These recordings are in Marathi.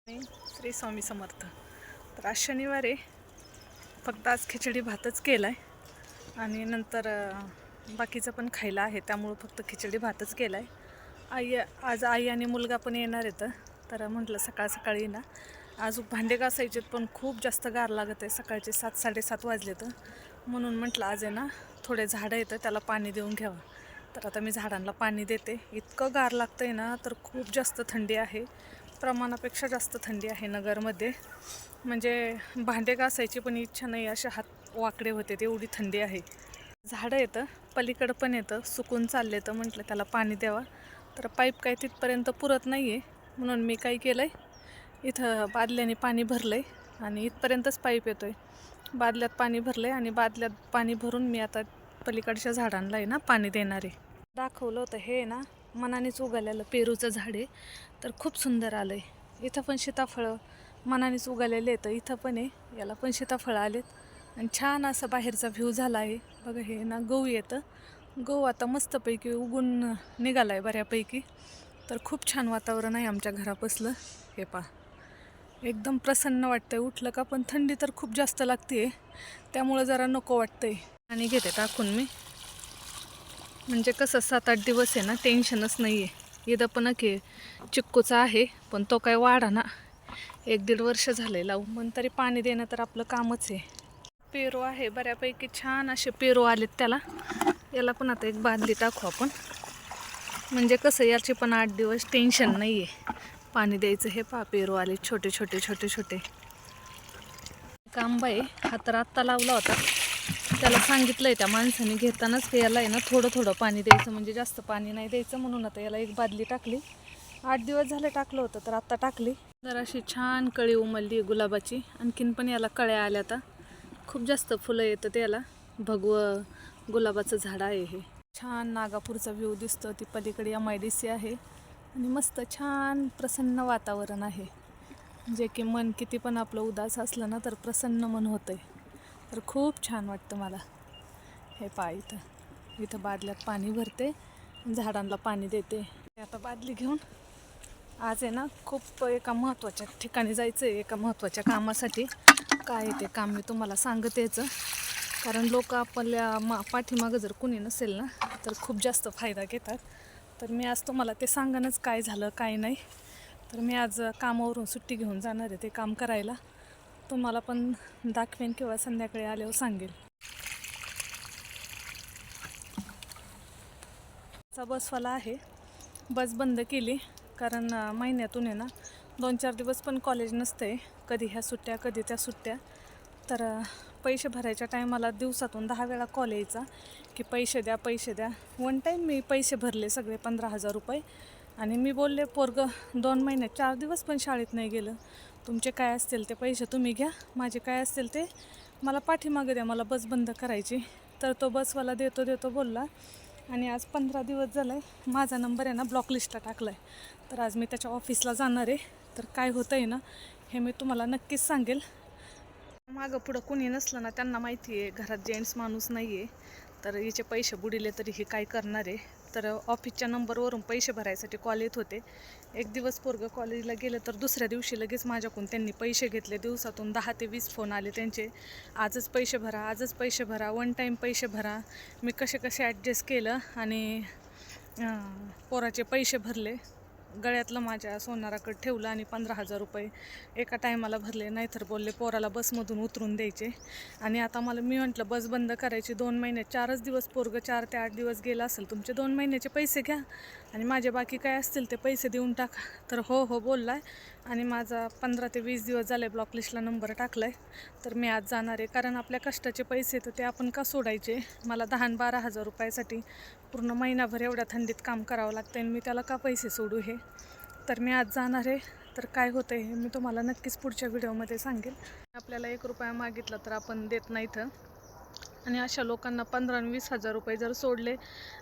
श्री स्वामी समर्थ. तर आज शनिवार आहे. फक्त आज खिचडी भातच केला आहे आणि नंतर बाकीचं पण खायला आहे, त्यामुळं फक्त खिचडी भातच केला आहे. आज आई आणि मुलगा पण येणार आहेत, तर म्हटलं सकाळ सकाळी ना आज भांडे घासायचे पण खूप जास्त गार लागत आहे. सकाळचे 7-7:30 वाजले, तर म्हणून म्हटलं आज आहे ना थोडे झाडं येतं त्याला पाणी देऊन घ्यावं. तर आता मी झाडांना पाणी देते. इतकं गार लागतं आहे ना, तर खूप जास्त थंडी आहे, प्रमाणापेक्षा जास्त थंडी आहे नगरमध्ये. म्हणजे भांडे घासायची पण इच्छा नाही, असे हात वाकडे होते, एवढी थंडी आहे. झाडं येतं पलीकडं पण येतं, सुकून चालले, तर म्हटलं त्याला पाणी द्यावा. तर पाईप काय तिथपर्यंत पुरत नाही आहे, म्हणून मी काय केलं आहे, इथं बादल्याने पाणी भरलं आहे आणि इथपर्यंतच पाईप येतो आहे. बादल्यात पाणी भरलं आहे आणि बादल्यात पाणी भरून मी आता पलीकडच्या झाडांना आहे ना पाणी देणार आहे. दाखवलं होतं हे ना मनानेच उगवलेलं पेरूचं झाड आहे, तर खूप सुंदर आलं आहे. इथं पण सीताफळं मनानेच उगवलेले येतं, इथं पण आहे, याला पण सीताफळं आलेत आणि छान असं बाहेरचा व्ह्यू झाला आहे. बघा हे ना गहू येतं, गहू आता मस्तपैकी उगून निघाला आहे बऱ्यापैकी. तर खूप छान वातावरण आहे आमच्या घरापसलं. हे पहा, एकदम प्रसन्न वाटतंय. उठलं का पण थंडी तर खूप जास्त लागते, त्यामुळं जरा नको वाटतंय. आणि घेते टाकून मी, म्हणजे कसं 7-8 दिवस आहे ना टेन्शनच नाही आहे. इथं पण की चिक्कूचा आहे, पण तो काय वाढा ना, 1-1.5 वर्ष झाले लावून, पण तरी पाणी देणं तर आपलं कामच आहे. पेरू आहे बऱ्यापैकी, छान असे पेरू आलेत त्याला. याला पण आता एक बादली टाकू आपण, म्हणजे कसं याचे पण 8 दिवस टेन्शन नाही आहे पाणी द्यायचं. हे पहा पेरू आले छोटे छोटे छोटे छोटे. आंबा आहे, हा तर आत्ता लावला होता. त्याला सांगितलं आहे त्या माणसाने घेतानाच की याला आहे ना थोडं थोडं पाणी द्यायचं, म्हणजे जास्त पाणी नाही द्यायचं, म्हणून आता याला एक बादली टाकली. 8 दिवस झाले टाकलं होतं, तर आत्ता टाकली. तर अशी छान कळी उमलली गुलाबाची. आणखीन पण याला कळ्या आल्या, आता खूप जास्त फुलं येतं त्याला. भगवं गुलाबाचं झाड आहे हे. छान नागापूरचा व्ह्यू दिसतो, ती पलीकडे MIDC आहे आणि मस्त छान प्रसन्न वातावरण आहे. जे की मन किती पण आपलं उदास असलं ना, तर प्रसन्न मन होतंय, तर खूप छान वाटतं मला. हे पहा इथं बादल्यात पाणी भरते, झाडांना पाणी देते. आता बादली घेऊन आज आहे ना खूप एका महत्त्वाच्या ठिकाणी जायचं आहे, एका महत्त्वाच्या कामासाठी. काय ते काम मी तुम्हाला सांगतेच, कारण लोक आपल्या पाठीमागं जर कुणी नसेल ना, तर खूप जास्त फायदा घेतात. तर मी आज तुम्हाला ते सांगणंच काय झालं काय नाही. तर मी आज कामावरून सुट्टी घेऊन जाणार आहे ते काम करायला. तुम्हाला पण दाखवेन किंवा संध्याकाळी आल्यावर सांगेल. बसवाला आहे, बस बंद केली, कारण महिन्यातून आहे ना 2-4 दिवस पण कॉलेज नसते, कधी ह्या सुट्ट्या कधी त्या सुट्ट्या. तर पैसे भरायच्या टायमाला दिवसातून 10 वेळा कॉल यायचा की पैसे द्या पैसे द्या. वन टाईम मी पैसे भरले सगळे 15,000 रुपये, आणि मी बोलले पोरगं 2 महिन्यात 4 दिवस पण शाळेत नाही गेलं, तुमचे काय असतील ते पैसे तुम्ही घ्या, माझे काय असतील ते मला पाठीमागं द्या, मला बस बंद करायची. तर तो बसवाला देतो बोलला, आणि आज 15 दिवस झालं आहे माझा नंबर आहे ना ब्लॉक लिस्टला टाकला आहे. तर आज मी त्याच्या ऑफिसला जाणार आहे. तर काय होतं आहे ना हे मी तुम्हाला नक्कीच सांगेल. मागं पुढं कोणी नसलं ना, त्यांना माहिती आहे घरात जेंट्स माणूस नाही आहे, तर हिचे पैसे बुडिले तरी हे काय करणार आहे. तर ऑफिसच्या नंबरवरून पैसे भरायसाठी कॉल येत होते. एक दिवस पोरगं कॉलेजला गेलं, तर दुसऱ्या दिवशी लगेच माझ्याकडून त्यांनी पैसे घेतले. दिवसातून 10 ते 20 फोन आले त्यांचे, आजच पैसे भरा आजच पैसे भरा, वन टाईम पैसे भरा. मी कसे ॲडजस्ट केलं आणि पोराचे पैसे भरले. गळ्यातलं माझ्या सोनाराकडे ठेवलं आणि 15,000 रुपये एका टायमाला भरले. नाहीतर बोलले पोराला बसमधून उतरून द्यायचे. आणि आता मी म्हटलं बस बंद करायची 2 महिन्यात 4च दिवस, पोरगं 4 ते 8 दिवस गेला असेल, तुमचे 2 महिन्याचे पैसे घ्या आणि माझे बाकी काय असतील ते पैसे देऊन टाका. तर हो बोलला आहे, आणि माझा 15 ते 20 दिवस झाले ब्लॉक लिस्टला नंबर टाकला आहे. तर मी आज जाणार आहे, कारण आपल्या कष्टाचे पैसे तर ते आपण का सोडायचे. मला 10-12 हजार रुपयासाठी पूर्ण महिनाभर एवढ्या थंडीत काम करावं लागतं, आणि मी त्याला का पैसे सोडू हे. तर मी आज जाणार आहे. तर काय होतं हे मी तुम्हाला नक्कीच पुढच्या व्हिडिओमध्ये सांगेल. आपल्याला 1 रुपया मागितला तर आपण देत नाहीत, आणि अशा लोकांना 15 आणि 20 हजार रुपये जर सोडले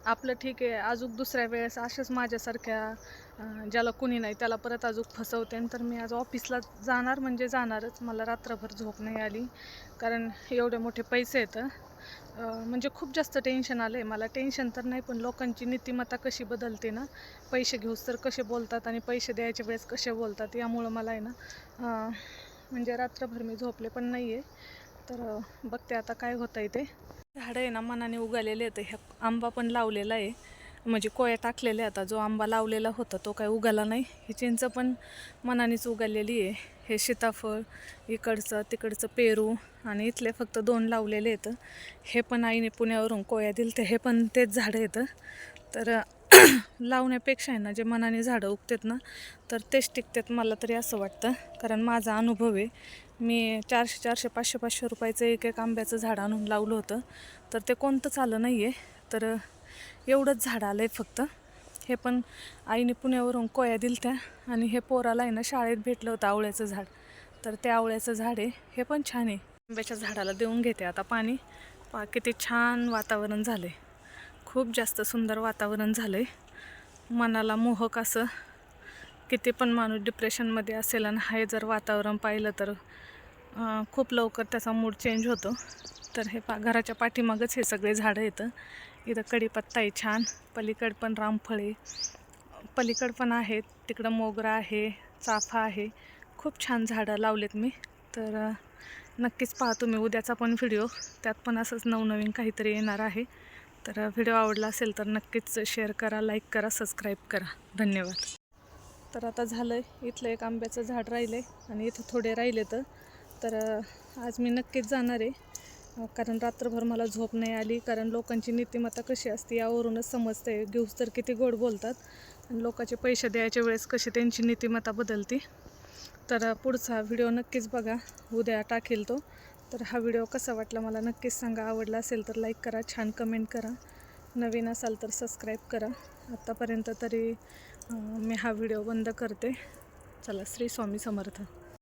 आपलं ठीक आहे, अजून दुसऱ्या वेळेस अशाच माझ्यासारख्या ज्याला कुणी नाही त्याला परत अजून फसवते. तर मी आज ऑफिसला जाणार म्हणजे जाणारच. मला रात्रभर झोप नाही आली, कारण एवढे मोठे पैसे येतं म्हणजे खूप जास्त टेन्शन आलं आहे मला. टेन्शन तर नाही, पण लोकांची नीतिमत्ता कशी बदलते ना, पैसे घेऊस तर कसे बोलतात आणि पैसे द्यायच्या वेळेस कसे बोलतात, यामुळं मला आहे ना म्हणजे रात्रभर मी झोपले पण नाही आहे. तर बघते आता काय होतं आहे ते. झाडं आहे ना मनाने उगालेले आहेत. ह्या आंबा पण लावलेला आहे, म्हणजे कोया टाकलेले. आता जो आंबा लावलेला होता तो काय उगाला नाही. ही चिंच पण मनानेच उगालेली आहे. हे सीताफळ, इकडचं तिकडचं पेरू आणि इथले फक्त 2 लावलेले आहेत. हे पण आईने पुण्यावरून कोया दिलते, हे पण तेच झाडं आहेत. तर लावण्यापेक्षा आहे ना जे मनाने झाडं उगतात ना तर तेच टिकतात, मला तरी असं वाटतं. कारण माझा अनुभव आहे. मी 400-400, 500-500 रुपयाचं एक आंब्याचं झाड आणून लावलं होतं, तर ते कोणतंच आलं नाही आहे. तर एवढंच झाड आलं आहे फक्त. हे पण आईने पुण्यावरून कोया दिलत्या आणि हे पोराला आहे ना शाळेत भेटलं होतं आवळ्याचं झाड, तर ते आवळ्याचं झाड आहे. हे पण छान आहे. आंब्याच्या झाडाला देऊन घेते आता पाणी. किती छान वातावरण झालं आहे, खूप जास्त सुंदर वातावरण झालं आहे, मनाला मोहक असं. किती पण माणूस डिप्रेशनमध्ये असेल आणि हे जर वातावरण पाहिलं तर खूप लवकर त्याचा मूड चेंज होतो. तर हे घराच्या पाठीमागच हे सगळे झाडं येतं. इथं कढीपत्ता आहे छान, पलीकड पण रामफळे, पलीकड पण आहेत, तिकडं मोगरा आहे, चाफा आहे. खूप छान झाडं लावलेत मी. तर नक्कीच पहा तुम्ही उद्याचा पण व्हिडिओ, त्यात पण असंच नवनवीन काहीतरी येणार आहे. तर व्हिडिओ आवडला असेल तर नक्कीच शेअर करा, लाईक करा, सबस्क्राईब करा. धन्यवाद. तर आता झालं आहे, इथलं एक आंब्याचं झाड राहिलं आहे आणि इथं थोडे राहिले. तर आज मी नक्कीच जाणार आहे, कारण रात्रभर मला झोप नाही आली. कारण लोकांची नीतिमत्ता कशी असते यावरूनच समजते. घेऊस तर किती गोड बोलतात आणि लोकांचे पैसे द्यायच्या वेळेस कशी त्यांची नीतिमत्ता बदलते. तर पुढचा व्हिडिओ नक्कीच बघा, उद्या टाकेल तो. तर हा व्हिडिओ कसा वाटला मला नक्कीच सांगा. आवडला असेल तर लाईक करा, छान कमेंट करा, नवीन असाल तर सबस्क्राईब करा. आत्तापर्यंत तरी मी हा व्हिडिओ बंद करते. चला, श्री स्वामी समर्थ.